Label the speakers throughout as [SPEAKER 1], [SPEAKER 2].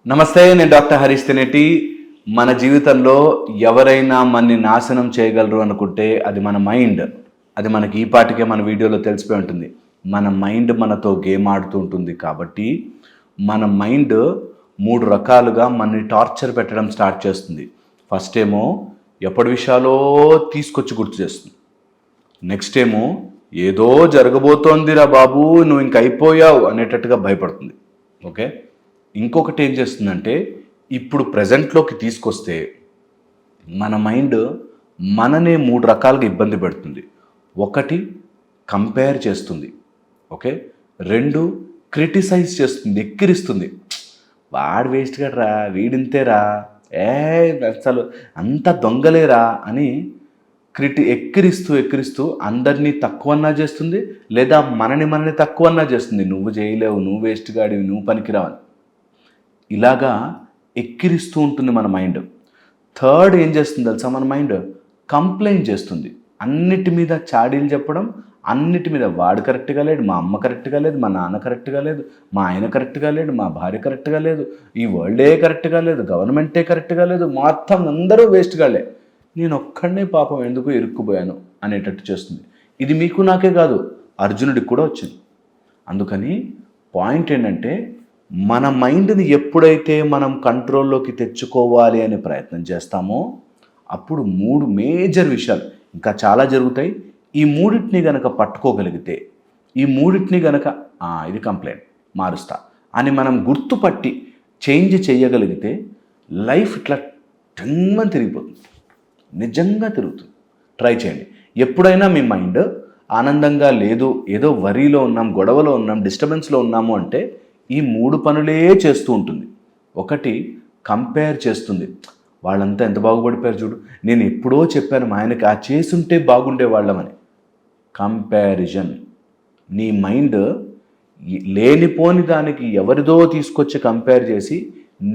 [SPEAKER 1] నమస్తే, నేను డాక్టర్ హరీష్ తెనేటి. మన జీవితంలో ఎవరైనా మనని నాశనం చేయగలరు అనుకుంటే అది మన మైండ్. అది మనకి ఈ పాటికే మన వీడియోలో తెలిసిపోయి ఉంటుంది. మన మైండ్ మనతో గేమ్ ఆడుతూ ఉంటుంది. కాబట్టి మన మైండ్ 3 రకాలుగా మనని టార్చర్ పెట్టడం స్టార్ట్ చేస్తుంది. ఫస్ట్ ఏమో ఎప్పటి విషయాలో తీసుకొచ్చి గుర్తు చేస్తుంది. నెక్స్ట్ ఏమో ఏదో జరగబోతోందిరా బాబు, నువ్వు ఇంక అయిపోయావు అనేటట్టుగా భయపడుతుంది. ఓకే, ఇంకొకటి ఏం చేస్తుందంటే ఇప్పుడు ప్రజెంట్లోకి తీసుకొస్తే మన మైండ్ మననే 3 రకాలుగా ఇబ్బంది పెడుతుంది. 1 కంపేర్ చేస్తుంది. ఓకే, 2 క్రిటిసైజ్ చేస్తుంది, ఎక్కిరిస్తుంది. వాడు వేస్ట్ గడరా, వీడింతేరా, అసలు అంత దొంగలేరా అని ఎక్కిరిస్తూ అందరినీ తక్కువన్నా చేస్తుంది, లేదా మనని తక్కువన్నా చేస్తుంది. నువ్వు చేయలేవు, నువ్వు వేస్ట్ గాడివి, నువ్వు పనికిరావని ఇలాగా ఎక్కిరిస్తూ ఉంటుంది మన మైండ్. 3 ఏం చేస్తుంది తెలుసా, మన మైండ్ కంప్లైంట్ చేస్తుంది. అన్నిటి మీద చాడీలు చెప్పడం, అన్నిటి మీద వాడు కరెక్ట్గా లేడు, మా అమ్మ కరెక్ట్గా లేదు, మా నాన్న కరెక్ట్గా లేదు, మా ఆయన కరెక్ట్గా లేడు, మా భార్య కరెక్ట్గా లేదు, ఈ వరల్డే కరెక్ట్గా లేదు, గవర్నమెంటే కరెక్ట్గా లేదు, మొత్తం అందరూ వేస్ట్గాలే, నేను ఒక్కడనే పాపం ఎందుకు ఇరుక్కుపోయాను అనేటట్టు చేస్తుంది. ఇది మీకు నాకే కాదు, అర్జునుడికి కూడా వచ్చింది. అందుకని పాయింట్ ఏంటంటే మన మైండ్ని ఎప్పుడైతే మనం కంట్రోల్లోకి తెచ్చుకోవాలి అనే ప్రయత్నం చేస్తామో అప్పుడు 3 మేజర్ విషయాలు, ఇంకా చాలా జరుగుతాయి. ఈ 3టిని గనక పట్టుకోగలిగితే, ఈ 3టిని గనక ఇది కంప్లైంట్ మారుస్తా అని మనం గుర్తుపట్టి చేంజ్ చేయగలిగితే లైఫ్ ఇట్లా టంగమని తిరిగిపోతుంది. నిజంగా తిరుగుతుంది. ట్రై చేయండి. ఎప్పుడైనా మీ మైండ్ ఆనందంగా లేదు, ఏదో వరీలో ఉన్నాం, గొడవలో ఉన్నాం, డిస్టర్బెన్స్లో ఉన్నాము అంటే ఈ 3 పనులే చేస్తూ ఉంటుంది. 1 కంపేర్ చేస్తుంది. వాళ్ళంతా ఎంత బాగుపడిపోయారు చూడు, నేను ఎప్పుడో చెప్పాను మా ఆయనకి ఆ చేసుంటే బాగుండే వాళ్ళమని. కంపారిజన్. నీ మైండ్ లేనిపోని దానికి ఎవరిదో తీసుకొచ్చి కంపేర్ చేసి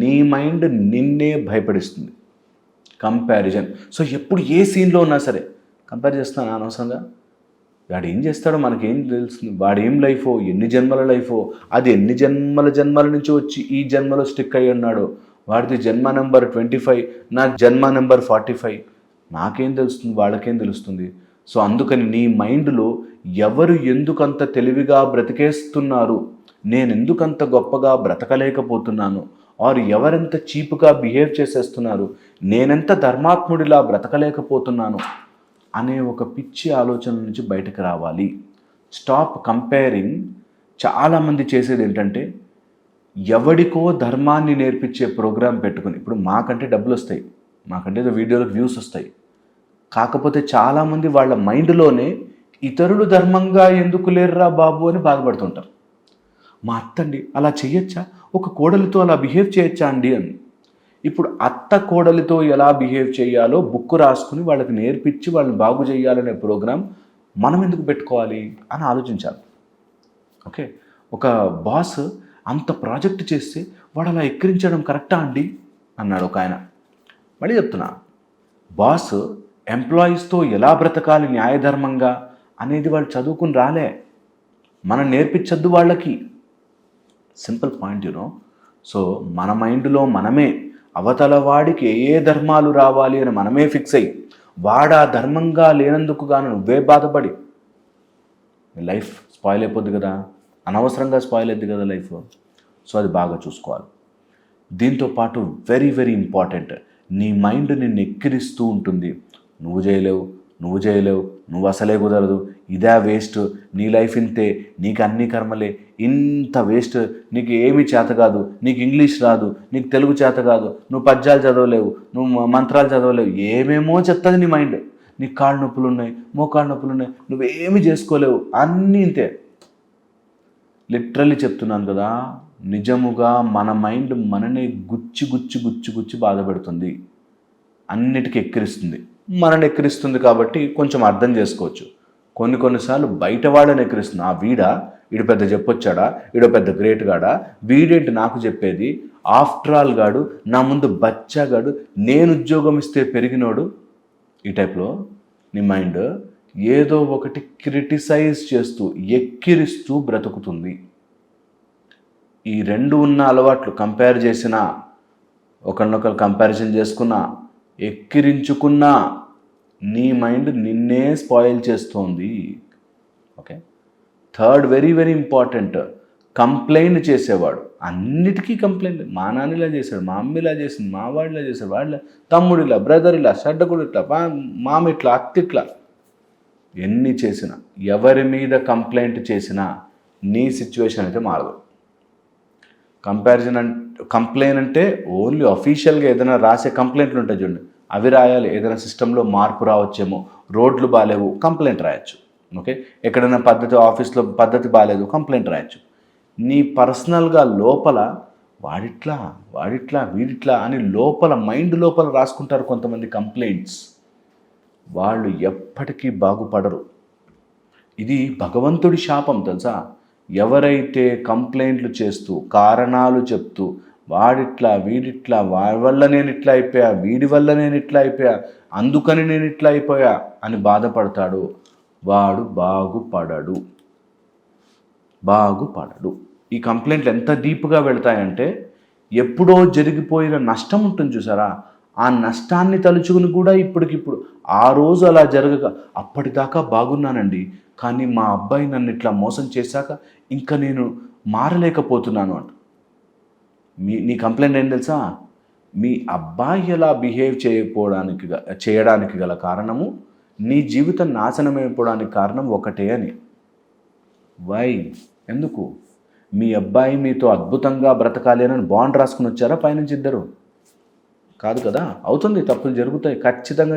[SPEAKER 1] నీ మైండ్ నిన్నే భయపడిస్తుంది. కంపారిజన్. సో ఎప్పుడు ఏ సీన్లో ఉన్నా సరే కంపేర్ చేస్తాను అనవసరంగా. వాడు ఏం చేస్తాడో మనకేం తెలుస్తుంది, వాడు ఏం లైఫో, ఎన్ని జన్మల లైఫో, అది ఎన్ని జన్మల నుంచి వచ్చి ఈ జన్మలో స్టిక్ అయ్యి ఉన్నాడో, వాడిది జన్మ నెంబర్ 25, నా జన్మ నెంబర్ 45, నాకేం తెలుస్తుంది, వాళ్ళకేం తెలుస్తుంది. సో అందుకని నీ మైండ్లో ఎవరు ఎందుకంత తెలివిగా బ్రతికేస్తున్నారు, నేను ఎందుకంత గొప్పగా బ్రతకలేకపోతున్నాను, ఆరు ఎవరెంత చీప్గా బిహేవ్ చేసేస్తున్నారు, నేనెంత ధర్మాత్ముడిలా బ్రతకలేకపోతున్నాను అనే ఒక పిచ్చి ఆలోచన నుంచి బయటకు రావాలి. Stop comparing. చాలామంది చేసేది ఏంటంటే ఎవడికో ధర్మాన్ని నేర్పించే ప్రోగ్రాం పెట్టుకుని, ఇప్పుడు మాకంటే డబ్బులు వస్తాయి, మాకంటే వీడియోలకు వ్యూస్ వస్తాయి, కాకపోతే చాలామంది వాళ్ళ మైండ్లోనే ఇతరులు ధర్మంగా ఎందుకు లేరురా బాబు అని బాధపడుతుంటారు. మా అత్తండి అలా చేయొచ్చా, ఒక కోడలితో అలా బిహేవ్ చేయొచ్చా అండి అని. ఇప్పుడు అత్త కోడలితో ఎలా బిహేవ్ చేయాలో బుక్ రాసుకుని వాళ్ళకి నేర్పించి వాళ్ళని బాగు చేయాలనే ప్రోగ్రాం మనం ఎందుకు పెట్టుకోవాలి అని ఆలోచించాలి. ఓకే, ఒక బాస్ అంత ప్రాజెక్ట్ చేస్తే వాడు అలా ఎక్కిరించడం కరెక్టా అండి అన్నాడు ఒక ఆయన. మళ్ళీ చెప్తున్నా, బాస్ ఎంప్లాయీస్తో ఎలా బ్రతకాలి న్యాయధర్మంగా అనేది వాళ్ళు చదువుకుని రాలే, మనం నేర్పించద్దు వాళ్ళకి. Simple point you know. సో మన మైండ్లో మనమే అవతల వాడికి ఏ ధర్మాలు రావాలి అని మనమే ఫిక్స్ అయ్యి వాడా ధర్మంగా లేనందుకు గాను నువ్వే బాధపడి లైఫ్ స్పాయిల్ అయిపోద్ది కదా, అనవసరంగా స్పాయిల్ అవుద్ది కదా లైఫ్. సో అది బాగా చూసుకోవాలి. దీంతోపాటు వెరీ వెరీ ఇంపార్టెంట్, నీ మైండ్ నిన్ను ఎక్కిరిస్తూ ఉంటుంది. నువ్వు చేయలేవు, నువ్వు అసలే కుదరదు, ఇదే వేస్ట్, నీ లైఫ్ ఇంతే, నీకు అన్ని కర్మలే, ఇంత వేస్ట్, నీకు ఏమీ చేత కాదు, నీకు ఇంగ్లీష్ రాదు, నీకు తెలుగు చేత కాదు, నువ్వు పద్యాలు చదవలేవు, నువ్వు మంత్రాలు చదవలేవు, ఏమేమో చెప్తుంది నీ మైండ్. నీకు కాళ్ళు నొప్పులు ఉన్నాయి, మోకాళ్ళు నొప్పులు ఉన్నాయి, నువ్వేమీ చేసుకోలేవు, అన్నీ ఇంతే. లిటరల్లీ చెప్తున్నాను కదా, నిజముగా మన మైండ్ మనని గుచ్చి బాధపెడుతుంది, అన్నిటికీ ఎక్కిరిస్తుంది. మనని ఎక్కిరిస్తుంది కాబట్టి కొంచెం అర్థం చేసుకోవచ్చు. కొన్నిసార్లు బయట వాళ్ళని ఎక్కిరిస్తుంది. వీడు పెద్ద చెప్పొచ్చాడా, వీడో పెద్ద గ్రేట్ గాడా, వీడేంటి నాకు చెప్పేది, ఆఫ్టర్ ఆల్ గాడు, నా ముందు బచ్చాగాడు, నేను ఉద్యోగం ఇస్తే పెరిగినోడు. ఈ టైప్లో నీ మైండ్ ఏదో ఒకటి క్రిటిసైజ్ చేస్తూ ఎక్కిరిస్తూ బ్రతుకుతుంది. ఈ రెండు ఉన్న అలవాట్లు కంపేర్ చేసినా, ఒకరినొకరు కంపారిజన్ చేసుకున్నా, ఎక్కిరించుకున్నా నీ మైండ్ నిన్నే స్పాయిల్ చేస్తోంది. Okay. Third very very important, complaint చేసేవాడు. అన్నిటికీ కంప్లైంట్. మా నాన్న ఇలా చేశాడు, మా అమ్మ ఇలా చేసింది, మా వాడు ఇలా చేశాడు, వాడిలా తమ్ముడు ఇలా, బ్రదర్ ఇలా, షడ్డకుడు ఇట్లా, మామ ఇట్లా, అత్త ఇట్లా. ఎన్ని చేసినా, ఎవరి మీద కంప్లైంట్ చేసినా నీ సిచ్యువేషన్ అయితే మారదు. కంప్లైంట్ అంటే ఓన్లీ అఫీషియల్గా ఏదైనా రాసే కంప్లైంట్లు ఉంటాయి చూడండి, అవి రాయాలి. ఏదైనా సిస్టంలో మార్పు రావచ్చేమో, రోడ్లు బాగాలేవు, కంప్లైంట్ రాయొచ్చు. ఓకే. ఎక్కడైనా ఆఫీస్లో పద్ధతి బాగాలేదు, కంప్లైంట్ రాయొచ్చు. నీ పర్సనల్గా లోపల వాడిట్లా వీడిట్లా అని లోపల మైండ్ లోపల రాసుకుంటారు కొంతమంది కంప్లైంట్స్. వాళ్ళు ఎప్పటికీ బాగుపడరు. ఇది భగవంతుడి శాపం తెలుసా. ఎవరైతే కంప్లైంట్లు చేస్తూ, కారణాలు చెప్తూ, వాడిట్లా వీడిట్లా, వాడి వల్ల నేను ఇట్లా అయిపోయా, వీడి వల్ల నేను ఇట్లా అయిపోయా, అందుకని నేను ఇట్లా అయిపోయా అని బాధపడతాడు, వాడు బాగుపడడు. ఈ కంప్లైంట్లు ఎంత డీప్గా వెళ్తాయంటే, ఎప్పుడో జరిగిపోయిన నష్టం ఉంటుంది చూసారా, ఆ నష్టాన్ని తలుచుకుని కూడా ఇప్పటికిప్పుడు, ఆ రోజు అలా జరగక అప్పటిదాకా బాగున్నానండి, కానీ మా అబ్బాయి నన్ను ఇట్లా మోసం చేశాక ఇంకా నేను మారలేకపోతున్నాను అంట. నీ కంప్లైంట్ ఏం తెలుసా, మీ అబ్బాయి ఎలా బిహేవ్ చేయడానికి గల కారణము, నీ జీవితం నాశనం అయిపోవడానికి కారణం ఒకటే అని. వై? ఎందుకు? మీ అబ్బాయి మీతో అద్భుతంగా బ్రతకాలి అని బాండ్ రాసుకుని వచ్చారా పైనుంచి ఇద్దరు? కాదు కదా. అవుతుంది, తప్పులు జరుగుతాయి, ఖచ్చితంగా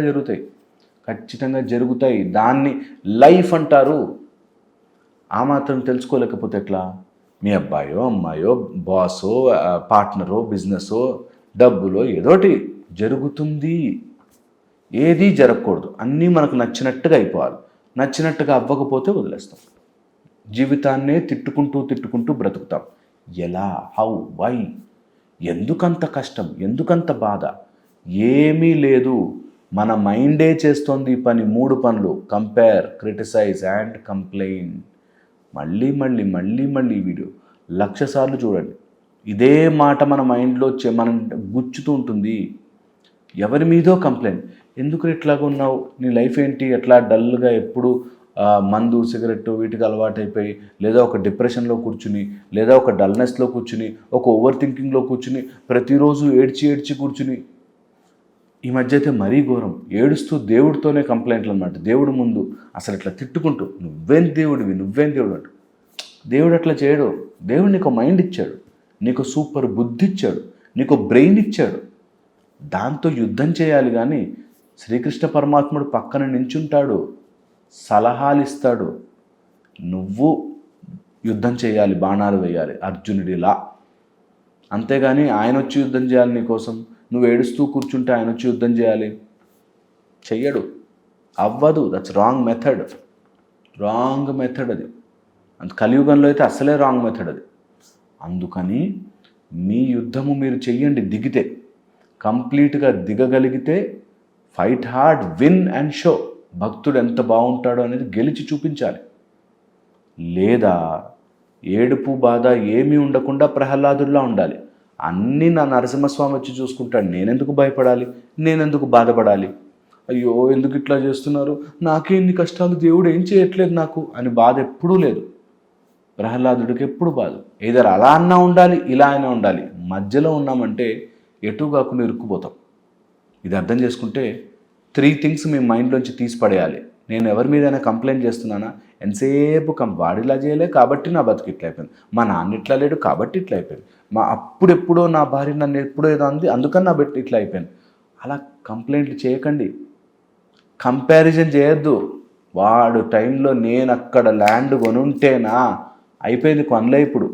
[SPEAKER 1] జరుగుతాయి. దాన్ని లైఫ్ అంటారు. ఆ మాత్రం తెలుసుకోలేకపోతే ఎట్లా? మీ అబ్బాయో అమ్మాయో, బాసో, పార్ట్నరో, బిజినెసో, డబ్బులో ఏదోటి జరుగుతుంది. ఏదీ జరగకూడదు, అన్నీ మనకు నచ్చినట్టుగా అయిపోవాలి. నచ్చినట్టుగా అవ్వకపోతే వదిలేస్తాం. జీవితాన్నే తిట్టుకుంటూ బ్రతుకుతాం. ఎలా? హౌ? వై? ఎందుకంత కష్టం? ఎందుకంత బాధ? ఏమీ లేదు, మన మైండే చేస్తోంది ఈ పని. 3 పనులు: కంపేర్, క్రిటిసైజ్ అండ్ కంప్లైంట్. మళ్ళీ ఈ వీడియో 1,00,000 సార్లు చూడండి. ఇదే మాట మన మైండ్లో మనం గుచ్చుతూ ఉంటుంది. ఎవరి మీదో కంప్లైంట్. ఎందుకు ఇట్లాగా ఉన్నావు? నీ లైఫ్ ఏంటి? ఎట్లా డల్గా ఎప్పుడు మందు, సిగరెట్ వీటికి అలవాటైపోయి, లేదా ఒక డిప్రెషన్లో కూర్చుని, లేదా ఒక డల్నెస్లో కూర్చుని, ఒక ఓవర్ థింకింగ్లో కూర్చుని, ప్రతిరోజు ఏడ్చి కూర్చుని. ఈ మధ్య అయితే మరీ ఘోరం, ఏడుస్తూ దేవుడితోనే కంప్లైంట్లు అన్నమాట. దేవుడు ముందు అసలు ఇట్లా తిట్టుకుంటూ, నువ్వేం దేవుడు అంటూ. దేవుడు అట్లా చేయడు. దేవుడు నీకు మైండ్ ఇచ్చాడు, నీకు సూపర్ బుద్ధి ఇచ్చాడు, నీకు బ్రెయిన్ ఇచ్చాడు. దాంతో యుద్ధం చేయాలి. కానీ శ్రీకృష్ణ పరమాత్ముడు పక్కన నించుంటాడు, సలహాలు ఇస్తాడు. నువ్వు యుద్ధం చేయాలి, బాణాలు వేయాలి అర్జునుడిలా. అంతేగాని ఆయన వచ్చి యుద్ధం చేయాలి నీకోసం, నువ్వు ఏడుస్తూ కూర్చుంటే ఆయన వచ్చి యుద్ధం చేయాలి, చెయ్యడు, అవ్వదు. దట్స్ రాంగ్ మెథడ్ అది. కలియుగంలో అయితే అసలే రాంగ్ మెథడ్ అది. అందుకని మీ యుద్ధము మీరు చెయ్యండి. దిగితే, కంప్లీట్గా దిగగలిగితే, fight hard, win and show. భక్తుడు ఎంత బాగుంటాడో అనేది గెలిచి చూపించాలి. లేదా ఏడుపు బాధ ఏమీ ఉండకుండా ప్రహ్లాదుల్లా ఉండాలి. అన్నీ నా నరసింహస్వామి వచ్చి చూసుకుంటాడు, నేనెందుకు భయపడాలి, నేనెందుకు బాధపడాలి, అయ్యో ఎందుకు ఇట్లా చేస్తున్నారు, నాకేన్ని కష్టాలు, దేవుడు ఏం చేయట్లేదు నాకు అని బాధ ఎప్పుడూ లేదు. ప్రహ్లాదుడికి ఎప్పుడు బాధ. ఏదైనా అలా అన్నా ఉండాలి, ఇలా అయినా ఉండాలి. మధ్యలో ఉన్నామంటే ఎటు కాకుండా ఇరుక్కుపోతాం. ఇది అర్థం చేసుకుంటే 3 థింగ్స్ మీ మైండ్లోంచి తీసి పడేయాలి. నేను ఎవరి మీదైనా కంప్లైంట్ చేస్తున్నానా? ఎంతసేపు వాడిలా చేయలే కాబట్టి నా బతుకు ఇట్లా అయిపోయింది, మా నాన్న ఇట్లా లేడు కాబట్టి ఇట్లా అయిపోయింది, అప్పుడెప్పుడో నా భార్య నన్ను ఎప్పుడో ఏదో అంది అందుకని నా బెట్ ఇట్లా అయిపోయింది. అలా కంప్లైంట్లు చేయకండి, కంపారిజన్ చేయొద్దు. వాడు టైంలో నేను అక్కడ ల్యాండ్ కొనుంటేనా అయిపోయింది, కొనలే. ఇప్పుడు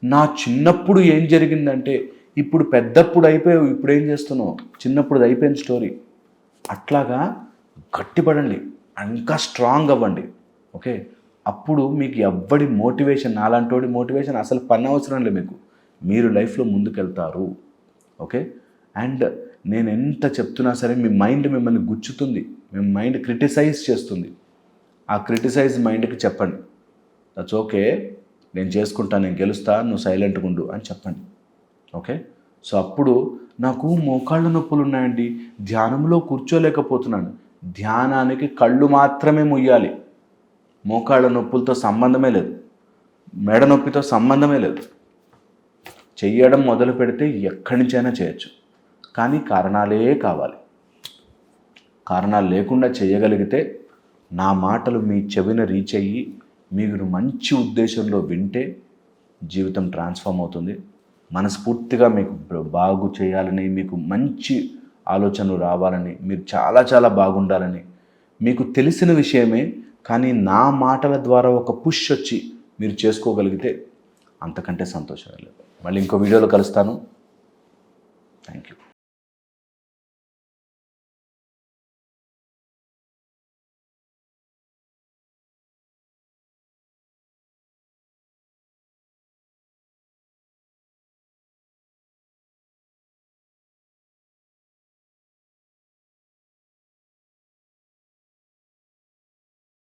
[SPEAKER 1] నా చిన్నప్పుడు ఏం జరిగిందంటే, ఇప్పుడు పెద్దప్పుడు అయిపోయావు, ఇప్పుడు ఏం చేస్తున్నావు, చిన్నప్పుడు అయిపోయింది స్టోరీ. అట్లాగా గట్టిపడండి, ఇంకా స్ట్రాంగ్ అవ్వండి. ఓకే. అప్పుడు మీకు ఎవ్వడి మోటివేషన్, నాలాంటి మోటివేషన్ అసలు పని అవసరం లేదు మీకు. మీరు లైఫ్లో ముందుకెళ్తారు. ఓకే. అండ్ నేను ఎంత చెప్తున్నా సరే మీ మైండ్ మిమ్మల్ని గుచ్చుతుంది, మీ మైండ్ క్రిటిసైజ్ చేస్తుంది. ఆ క్రిటిసైజ్ మైండ్కి చెప్పండి, దట్స్ ఓకే, నేను చేసుకుంటా, నేను గెలుస్తా, నువ్వు సైలెంట్గా ఉండు అని చెప్పండి. ఓకే. సో అప్పుడు నాకు మోకాళ్ళ నొప్పులు ఉన్నాయండి, ధ్యానంలో కూర్చోలేకపోతున్నాను. ధ్యానానికి కళ్ళు మాత్రమే ముయ్యాలి. మోకాళ్ళ నొప్పులతో సంబంధమే లేదు, మెడ నొప్పితో సంబంధమే లేదు. చెయ్యడం మొదలు పెడితే ఎక్కడి నుంచైనా చేయొచ్చు, కానీ కారణాలే కావాలి. కారణాలు లేకుండా చేయగలిగితే నా మాటలు మీ చెవిన రీచ్ అయ్యి మీరు మంచి ఉద్దేశంలో వింటే జీవితం ట్రాన్స్ఫార్మ్ అవుతుంది. మనస్ఫూర్తిగా మీకు బాగు చేయాలని, మీకు మంచి ఆలోచనలు రావాలని, మీరు చాలా చాలా బాగుండాలని మీకు తెలిసిన విషయమే, కానీ నా మాటల ద్వారా ఒక పుష్ వచ్చి మీరు చేసుకోగలిగితే అంతకంటే సంతోషం లేదు. మళ్ళీ ఇంకో వీడియోలో కలుస్తాను. Thank you.